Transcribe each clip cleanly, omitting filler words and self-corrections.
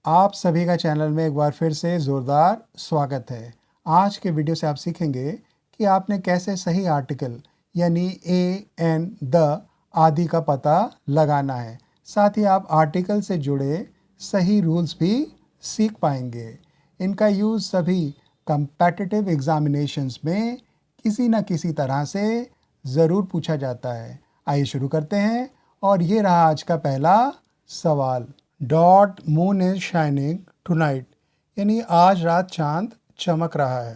आप सभी का चैनल में एक बार फिर से ज़ोरदार स्वागत है। आज के वीडियो से आप सीखेंगे कि आपने कैसे सही आर्टिकल यानी ए, एन, द आदि का पता लगाना है। साथ ही आप आर्टिकल से जुड़े सही रूल्स भी सीख पाएंगे। इनका यूज़ सभी कम्पिटिटिव एग्जामिनेशंस में किसी न किसी तरह से ज़रूर पूछा जाता है। आइए शुरू करते हैं और ये रहा आज का पहला सवाल। Dot moon is shining tonight यानी आज रात चांद चमक रहा है।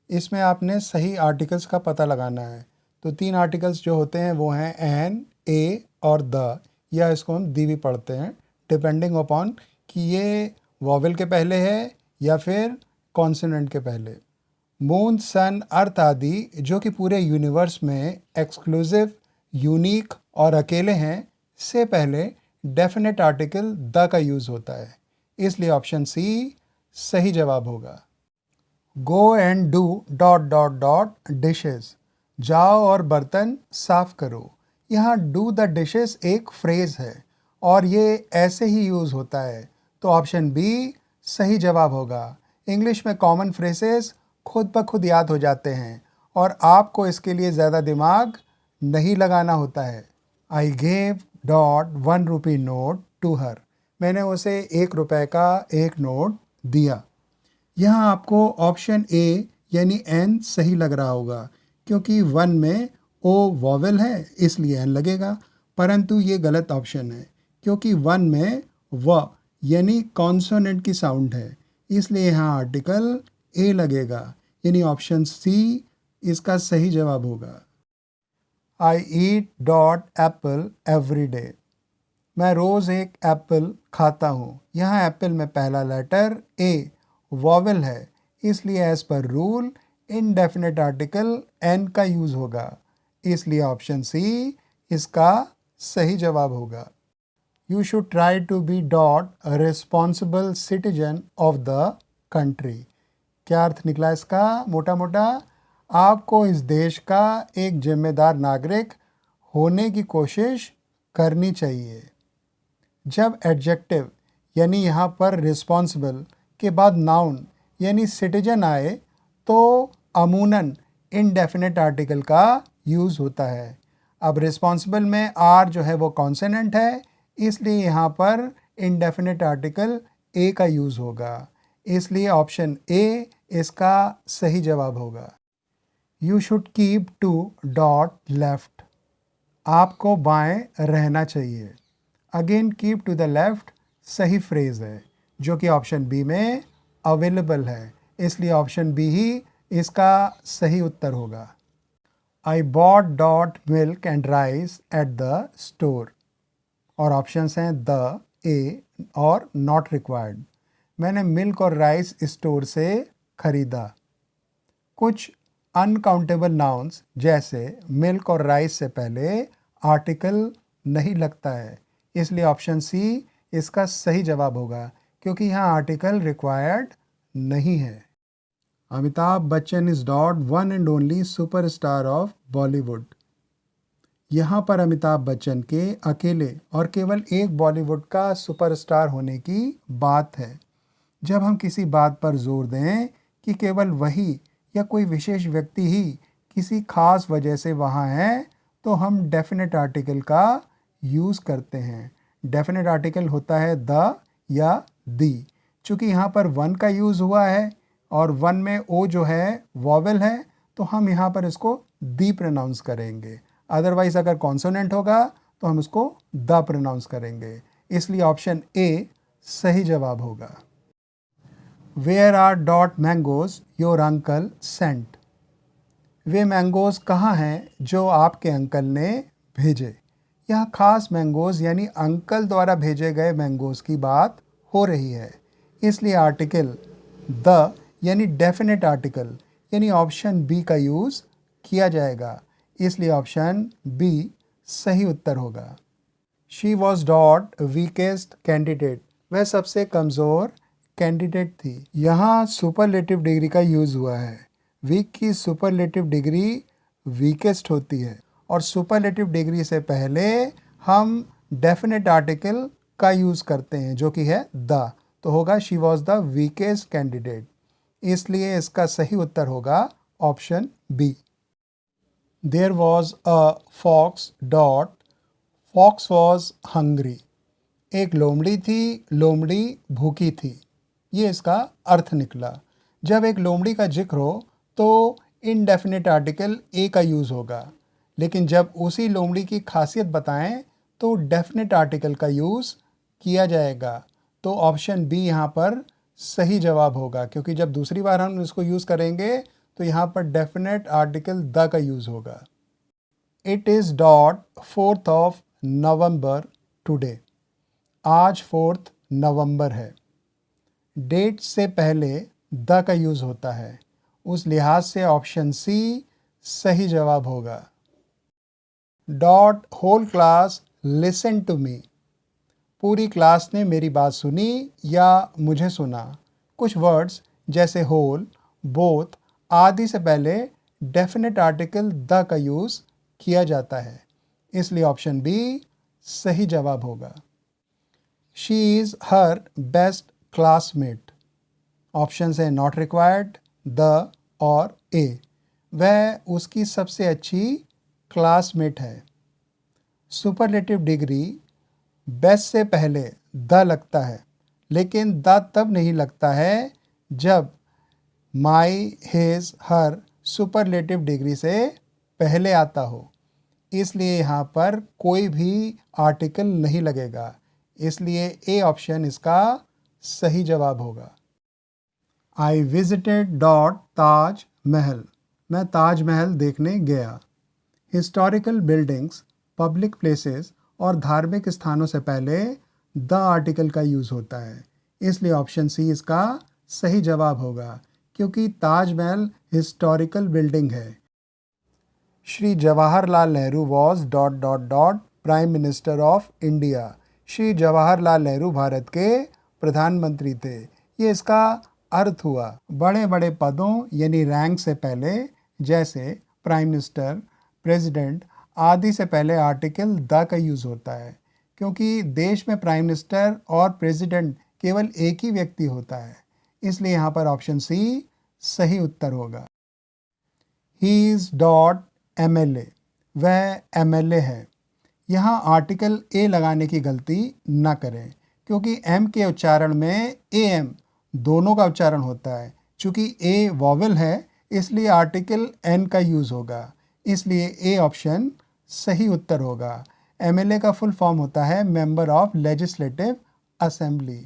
इसमें आपने सही आर्टिकल्स का पता लगाना है। तो 3 आर्टिकल्स जो होते हैं वो हैं एन, ए और द, या इसको हम दी भी पढ़ते हैं डिपेंडिंग अपॉन कि ये वॉवेल के पहले है या फिर कॉन्सोनेंट के पहले। मून, सन, अर्थ आदि जो कि पूरे यूनिवर्स में एक्सक्लूसिव, यूनिक और अकेले हैं, से पहले डेफिनेट आर्टिकल द का यूज़ होता है। इसलिए ऑप्शन सी सही जवाब होगा। Go and do dot dot dot dishes, जाओ और बर्तन साफ करो। यहाँ डू द डिशेस एक फ्रेज़ है और ये ऐसे ही यूज़ होता है, तो ऑप्शन बी सही जवाब होगा। इंग्लिश में कॉमन फ्रेजेस खुद ब खुद याद हो जाते हैं और आपको इसके लिए ज़्यादा दिमाग नहीं लगाना होता है। I gave dot 1 rupee note to her, मैंने उसे 1 रुपए का एक नोट दिया। यहाँ आपको ऑप्शन ए यानी एन सही लग रहा होगा, क्योंकि 1 में ओ वॉवेल है इसलिए एन लगेगा, परंतु ये गलत ऑप्शन है क्योंकि 1 में व यानी कॉन्सोनेंट की साउंड है, इसलिए यहाँ आर्टिकल ए लगेगा, यानी ऑप्शन सी इसका सही जवाब होगा। आई ईट डॉट एप्पल एवरी डे, मैं रोज़ एक एप्पल खाता हूँ। यहाँ एप्पल में पहला लेटर ए वॉवेल है, इसलिए as per rule indefinite article an का यूज़ होगा, इसलिए ऑप्शन सी इसका सही जवाब होगा। You should try to be dot responsible citizen of the country, क्या अर्थ निकला इसका? मोटा मोटा आपको इस देश का एक जिम्मेदार नागरिक होने की कोशिश करनी चाहिए। जब एडजेक्टिव यानी यहाँ पर रिस्पॉन्सिबल के बाद नाउन यानी सिटीजन आए तो अमूनन इनडेफिनेट आर्टिकल का यूज़ होता है। अब रिस्पॉन्सिबल में आर जो है वो कॉन्सोनेंट है, इसलिए यहाँ पर इनडेफिनेट आर्टिकल ए का यूज़ होगा, इसलिए ऑप्शन ए इसका सही जवाब होगा। You should keep to dot left, आपको बाएं रहना चाहिए। Again keep to the left सही फ्रेज़ है जो कि ऑप्शन बी में अवेलेबल है, इसलिए ऑप्शन बी ही इसका सही उत्तर होगा। I bought dot milk and rice at the store, और ऑप्शंस हैं द, ए और नॉट रिक्वायर्ड। मैंने मिल्क और राइस स्टोर से खरीदा। कुछ अनकाउंटेबल नाउन्स जैसे मिल्क और राइस से पहले आर्टिकल नहीं लगता है, इसलिए ऑप्शन सी इसका सही जवाब होगा, क्योंकि यहाँ आर्टिकल रिक्वायर्ड नहीं है। Amitabh Bachchan is dot one and only superstar of Bollywood, यहाँ पर अमिताभ बच्चन के अकेले और केवल एक बॉलीवुड का सुपरस्टार होने की बात है। जब हम किसी बात पर जोर दें कि केवल वही या कोई विशेष व्यक्ति ही किसी खास वजह से वहाँ है, तो हम डेफिनेट आर्टिकल का यूज़ करते हैं। डेफिनेट आर्टिकल होता है द या दी। चूँकि यहाँ पर 1 का यूज़ हुआ है और 1 में ओ जो है वॉवेल है, तो हम यहाँ पर इसको दी प्रोनाउंस करेंगे। अदरवाइज़ अगर कॉन्सोनेंट होगा तो हम इसको द प्रोनाउंस करेंगे, इसलिए ऑप्शन ए सही जवाब होगा। Where are dot mangoes your uncle sent, वे मैंगोज़ कहाँ हैं जो आपके अंकल ने भेजे। यहाँ खास मैंगोज़ यानी अंकल द्वारा भेजे गए मैंगोज़ की बात हो रही है, इसलिए आर्टिकल द यानी डेफिनेट आर्टिकल यानी ऑप्शन बी का यूज़ किया जाएगा, इसलिए ऑप्शन बी सही उत्तर होगा। She was dot weakest candidate, वह सबसे कमज़ोर कैंडिडेट थी। यहाँ सुपरलेटिव डिग्री का यूज़ हुआ है। वीक की सुपरलेटिव डिग्री वीकेस्ट होती है और सुपरलेटिव डिग्री से पहले हम डेफिनेट आर्टिकल का यूज़ करते हैं जो कि है द, तो होगा she was the weakest candidate. इसलिए इसका सही उत्तर होगा option B. There was a fox dot fox was hungry. एक लोमड़ी थी, लोमड़ी भूखी थी। ये इसका अर्थ निकला। जब एक लोमड़ी का जिक्र हो तो इनडेफिनिट आर्टिकल ए का यूज़ होगा, लेकिन जब उसी लोमड़ी की खासियत बताएं तो डेफिनेट आर्टिकल का यूज़ किया जाएगा। तो ऑप्शन बी यहाँ पर सही जवाब होगा, क्योंकि जब दूसरी बार हम इसको यूज़ करेंगे तो यहाँ पर डेफिनेट आर्टिकल द का यूज़ होगा। It is dot 4th of November today. आज 4th नवंबर है। डेट से पहले द का यूज़ होता है, उस लिहाज से ऑप्शन सी सही जवाब होगा। Dot whole class listen to me. पूरी क्लास ने मेरी बात सुनी या मुझे सुना। कुछ वर्ड्स जैसे होल, बोथ आदि से पहले डेफिनेट आर्टिकल द का यूज़ किया जाता है, इसलिए ऑप्शन बी सही जवाब होगा। She is her best classmate. Option है नॉट रिक्वायर्ड, द और ए। वह उसकी सबसे अच्छी क्लासमेट है। सुपरलेटिव डिग्री बेस्ट से पहले द लगता है, लेकिन द तब नहीं लगता है जब माई, हिज, हर सुपरलेटिव डिग्री से पहले आता हो। इसलिए यहाँ पर कोई भी आर्टिकल नहीं लगेगा, इसलिए ए ऑप्शन इसका सही जवाब होगा। I visited dot Taj Mahal. मैं ताज महल देखने गया। हिस्टोरिकल बिल्डिंग्स, पब्लिक प्लेसेस और धार्मिक स्थानों से पहले द आर्टिकल का यूज़ होता है, इसलिए ऑप्शन सी इसका सही जवाब होगा, क्योंकि ताजमहल हिस्टोरिकल बिल्डिंग है। Shri Jawaharlal Nehru was dot dot dot prime minister of India. Shri Jawaharlal Nehru Bharat के प्रधानमंत्री थे। ये इसका अर्थ हुआ। बड़े बड़े पदों यानी रैंक से पहले, जैसे प्राइम मिनिस्टर, प्रेसिडेंट आदि से पहले आर्टिकल द का यूज़ होता है, क्योंकि देश में प्राइम मिनिस्टर और प्रेसिडेंट केवल एक ही व्यक्ति होता है, इसलिए यहाँ पर ऑप्शन सी सही उत्तर होगा। He is dot MLA। वह MLA है। यहाँ आर्टिकल ए लगाने की गलती न करें, क्योंकि एम के उच्चारण में AM दोनों का उच्चारण होता है। चूँकि ए वॉवेल है, इसलिए आर्टिकल N का यूज़ होगा, इसलिए ए ऑप्शन सही उत्तर होगा। MLA का फुल फॉर्म होता है member of legislative assembly.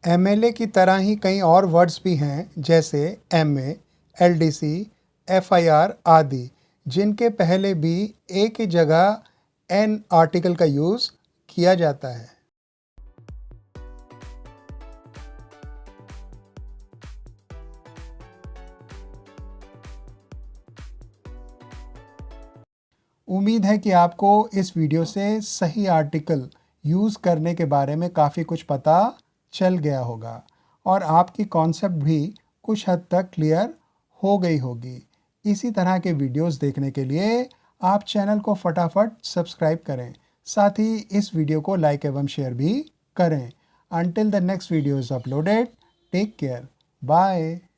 MLA की तरह ही कई और वर्ड्स भी हैं, जैसे MA, LDC, FIR आदि, जिनके पहले भी ए की जगह N आर्टिकल का यूज़ किया जाता है। उम्मीद है कि आपको इस वीडियो से सही आर्टिकल यूज़ करने के बारे में काफ़ी कुछ पता चल गया होगा और आपकी कॉन्सेप्ट भी कुछ हद तक क्लियर हो गई होगी। इसी तरह के वीडियोस देखने के लिए आप चैनल को फटाफट सब्सक्राइब करें, साथ ही इस वीडियो को लाइक एवं शेयर भी करें। Until the next video is uploaded, take care. Bye.